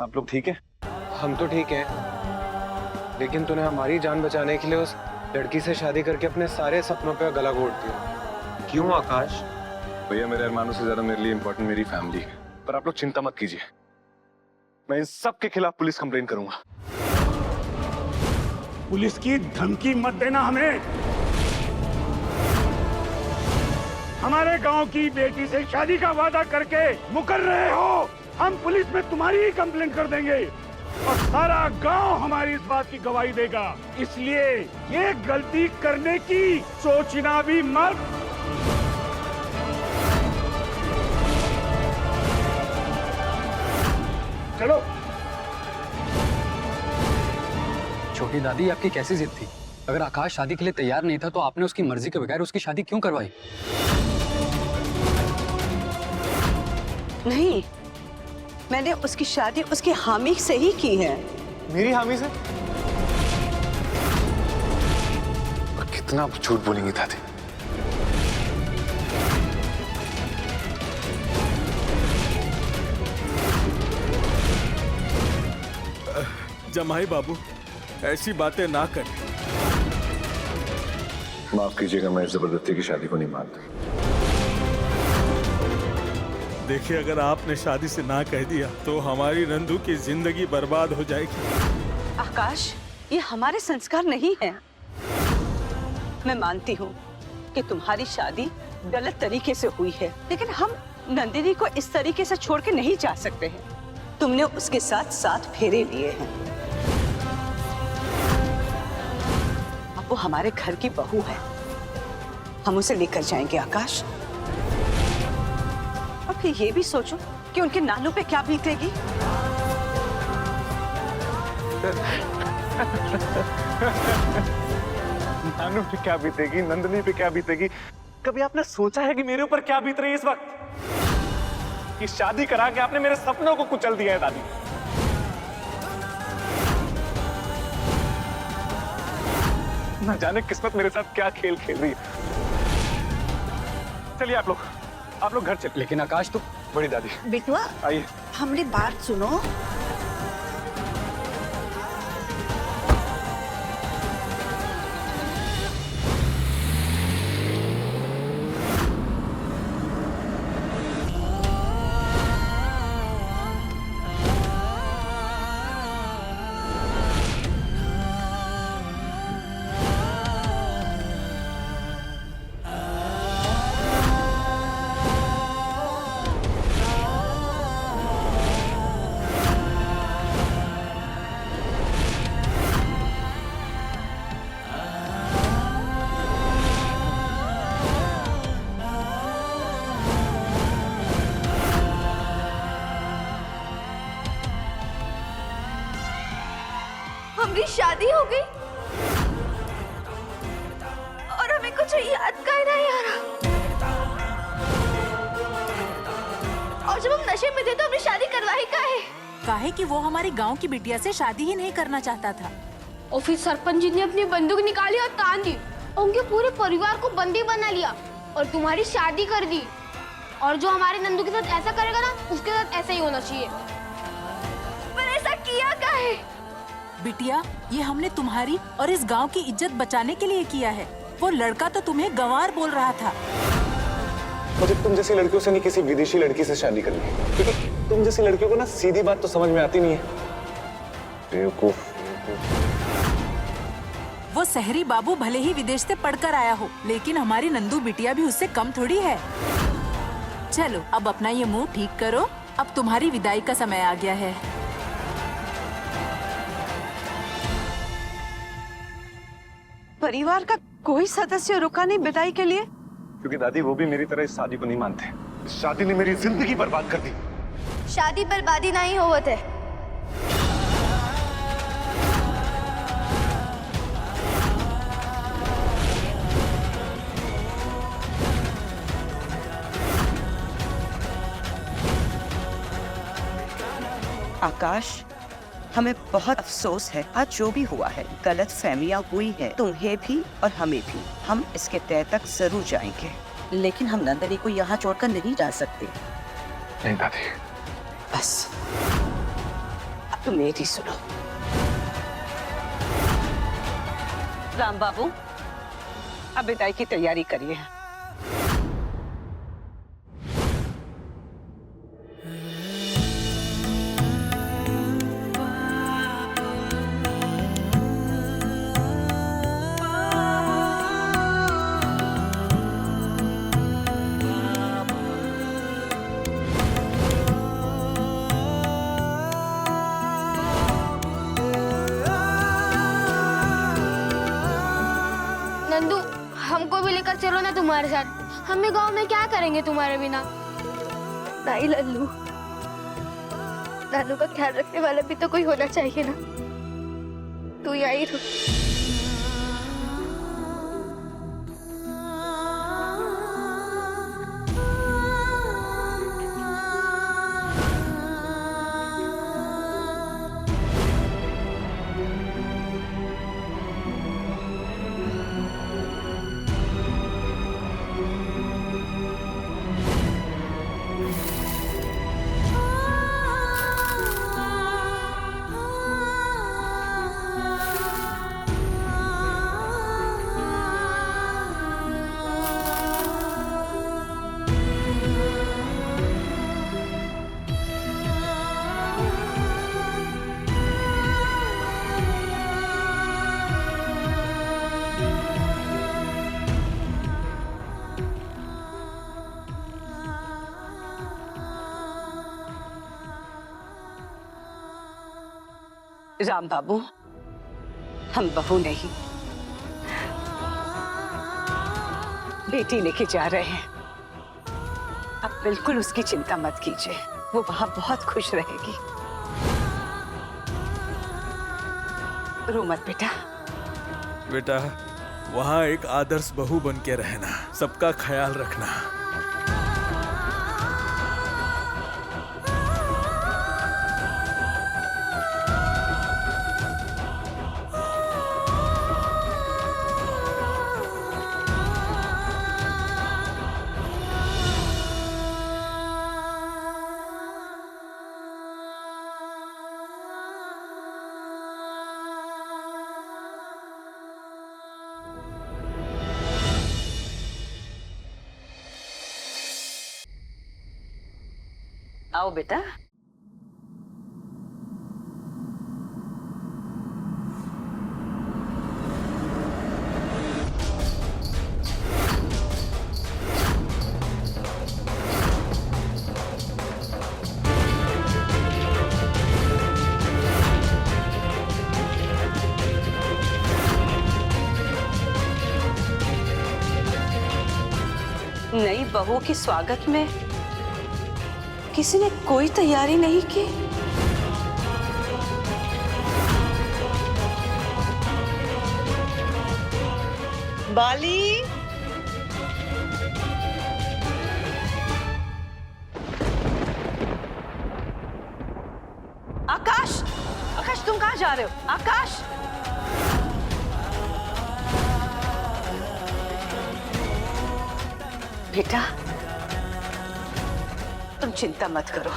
आप लोग ठीक है? हम तो ठीक हैं, लेकिन तूने हमारी जान बचाने के लिए उस लड़की से शादी करके अपने सारे सपनों पे गला घोट दिया। क्यों आकाश? भैया मेरे अरमानों से ज्यादा मेरे लिए इंपॉर्टेंट मेरी फैमिली है। पर आप लोग चिंता मत कीजिए, मैं इन सब के खिलाफ पुलिस कंप्लेन करूंगा। पुलिस की धमकी मत देना हमें। हमारे गांव की बेटी से शादी का वादा करके मुकर रहे हो। हम पुलिस में तुम्हारी ही कंप्लेन कर देंगे और सारा गांव हमारी इस बात की गवाही देगा। इसलिए ये गलती करने की सोचना भी मत। चलो। छोटी दादी, आपकी कैसी जिद थी? अगर आकाश शादी के लिए तैयार नहीं था तो आपने उसकी मर्जी के बगैर उसकी शादी क्यों करवाई? नहीं, मैंने उसकी शादी उसकी हामी से ही की है। मेरी हामी से? और कितना झूठ बोलेंगी दादी? जमाई बाबू, ऐसी बातें ना करें। माफ कीजिएगा, मैं इस जबरदस्ती की शादी को नहीं मानता। देखिए, अगर आपने शादी से ना कह दिया तो हमारी नंदू की जिंदगी बर्बाद हो जाएगी। आकाश, ये हमारे संस्कार नहीं है। मैं मानती हूँ कि तुम्हारी शादी गलत तरीके से हुई है, लेकिन हम नंदिनी को इस तरीके से छोड़ के नहीं जा सकते हैं। तुमने उसके साथ 7 फेरे लिए हैं। अब वो हमारे घर की बहू है, हम उसे लेकर जाएंगे आकाश। और फिर ये भी सोचो कि उनके नानों पे क्या बीतेगी। नानू पे क्या बीतेगी, नंदनी पे क्या बीतेगी? कभी आपने सोचा है कि मेरे ऊपर क्या बीत रही है इस वक्त? कि शादी करा के आपने मेरे सपनों को कुचल दिया है दादी। न जाने किस्मत मेरे साथ क्या खेल खेल रही है। चलिए आप लोग घर चलिए। लेकिन आकाश, तो बड़ी दादी बिटुआ, आइए। हमारी बात सुनो। हमारी शादी हो गई और हमें कुछ याद का ही नहीं आ रहा। और जब हम नशे में थे तो हमने शादी करवाई काहे कि वो हमारे गांव की बिटिया से शादी ही नहीं करना चाहता था। और फिर सरपंच जी ने अपनी बंदूक निकाली और तान दी और उनके पूरे परिवार को बंदी बना लिया और तुम्हारी शादी कर दी। और जो हमारे नंदू के साथ ऐसा करेगा ना, उसके साथ ऐसा ही होना चाहिए। पर ऐसा किया काहे? बिटिया, ये हमने तुम्हारी और इस गांव की इज्जत बचाने के लिए किया है। वो लड़का तो तुम्हें गंवार बोल रहा था। मुझे तुम जैसी लड़कियों से नहीं किसी विदेशी लड़की से शादी करनी है, क्योंकि तुम जैसी लड़कियों को ना सीधी बात तो समझ में आती नहीं है। बेवकूफ। वो सहरी बाबू भले ही विदेश से पढ़कर आया हो, लेकिन हमारी नंदू बिटिया भी उससे कम थोड़ी है। चलो अब अपना ये मुंह ठीक करो, अब तुम्हारी विदाई का समय आ गया है। परिवार का कोई सदस्य रुका नहीं विदाई के लिए? क्योंकि दादी वो भी मेरी तरह इस शादी को नहीं मानते। इस शादी ने मेरी जिंदगी बर्बाद कर दी। शादी बर्बादी नहीं होवत है। आकाश, हमें बहुत अफसोस है। आज जो भी हुआ है, गलत फहमियां हुई है, तुम्हें भी और हमें भी। हम इसके तय तक जरूर जाएंगे, लेकिन हम नंदनी को यहाँ छोड़कर नहीं जा सकते। नहीं दादी, बस तुम मेरी सुनो। राम बाबू, अब विदाई की तैयारी करिए। नंदू, हमको भी लेकर चलो ना तुम्हारे साथ। हम भी गांव में क्या करेंगे तुम्हारे बिना? नहीं लल्लू, नानू का ख्याल रखने वाला भी तो कोई होना चाहिए ना। तू यहीं रुक। राम बाबू, हम बहू नहीं बेटी लेके जा रहे हैं। आप बिल्कुल उसकी चिंता मत कीजिए, वो वहां बहुत खुश रहेगी। रो मत बेटा। बेटा, वहाँ एक आदर्श बहू बन के रहना, सबका ख्याल रखना। आओ बेटा। नई बहू के स्वागत में किसी ने कोई तैयारी नहीं की। बाली, आकाश, आकाश तुम कहाँ जा रहे हो? आकाश, बेटा तुम चिंता मत करो।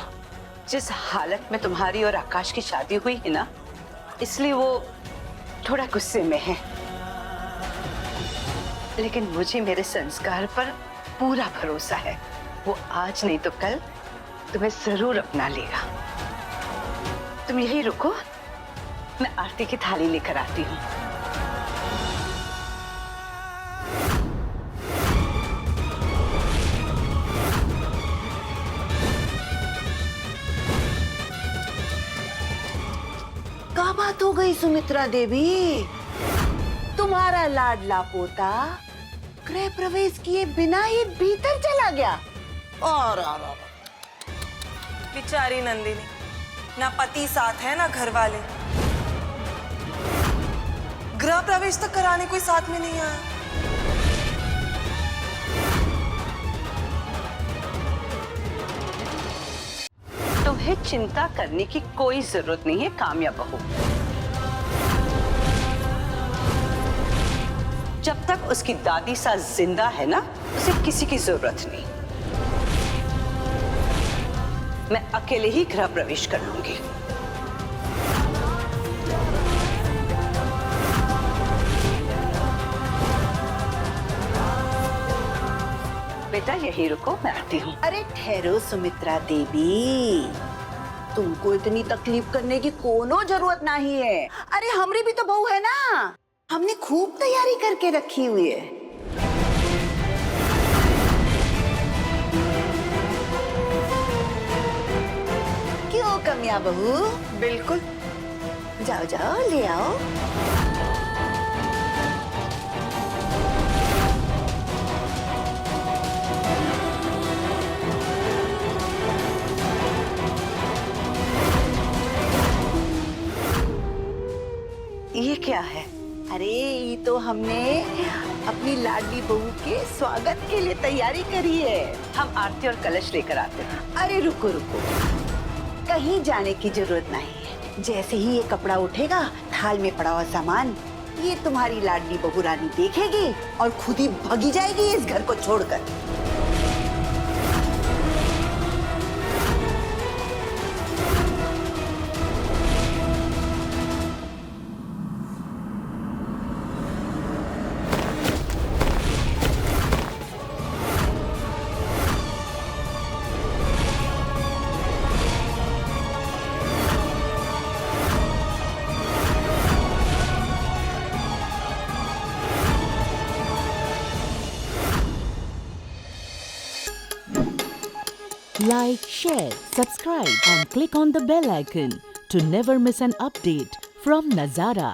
जिस हालत में तुम्हारी और आकाश की शादी हुई है ना, इसलिए वो थोड़ा गुस्से में है, लेकिन मुझे मेरे संस्कार पर पूरा भरोसा है। वो आज नहीं तो कल तुम्हें जरूर अपना लेगा। तुम यही रुको, मैं आरती की थाली लेकर आती हूँ। क्या बात हो गई सुमित्रा देवी? तुम्हारा लाडला पोता गृह प्रवेश किए बिना ही भीतर चला गया। और बेचारी नंदिनी, ना पति साथ है ना घर वाले। गृह प्रवेश तक कराने कोई साथ में नहीं आया। तुम्हें चिंता करने की कोई जरूरत नहीं है काम्या बहू। जब तक उसकी दादी सास जिंदा है ना, उसे किसी की जरूरत नहीं। मैं अकेले ही गृह प्रवेश कर लूंगी। बेटा यही रुको, मैं आती हूँ। अरे ठहरो सुमित्रा देवी, तुमको इतनी तकलीफ करने की कोनो जरूरत नहीं है। अरे हमरी भी तो बहू है ना, हमने खूब तैयारी करके रखी हुई है। क्यों कमिया बहू? बिल्कुल, जाओ जाओ ले आओ। ये क्या है? अरे ये तो हमने अपनी लाडली बहू के स्वागत के लिए तैयारी करी है। हम आरती और कलश लेकर आते हैं। अरे रुको रुको, कहीं जाने की जरूरत नहीं है। जैसे ही ये कपड़ा उठेगा, थाल में पड़ा हुआ सामान ये तुम्हारी लाडली बहू रानी देखेगी और खुद ही भागी जाएगी इस घर को छोड़कर। Like, share, subscribe and click on the bell icon to never miss an update from Nazara.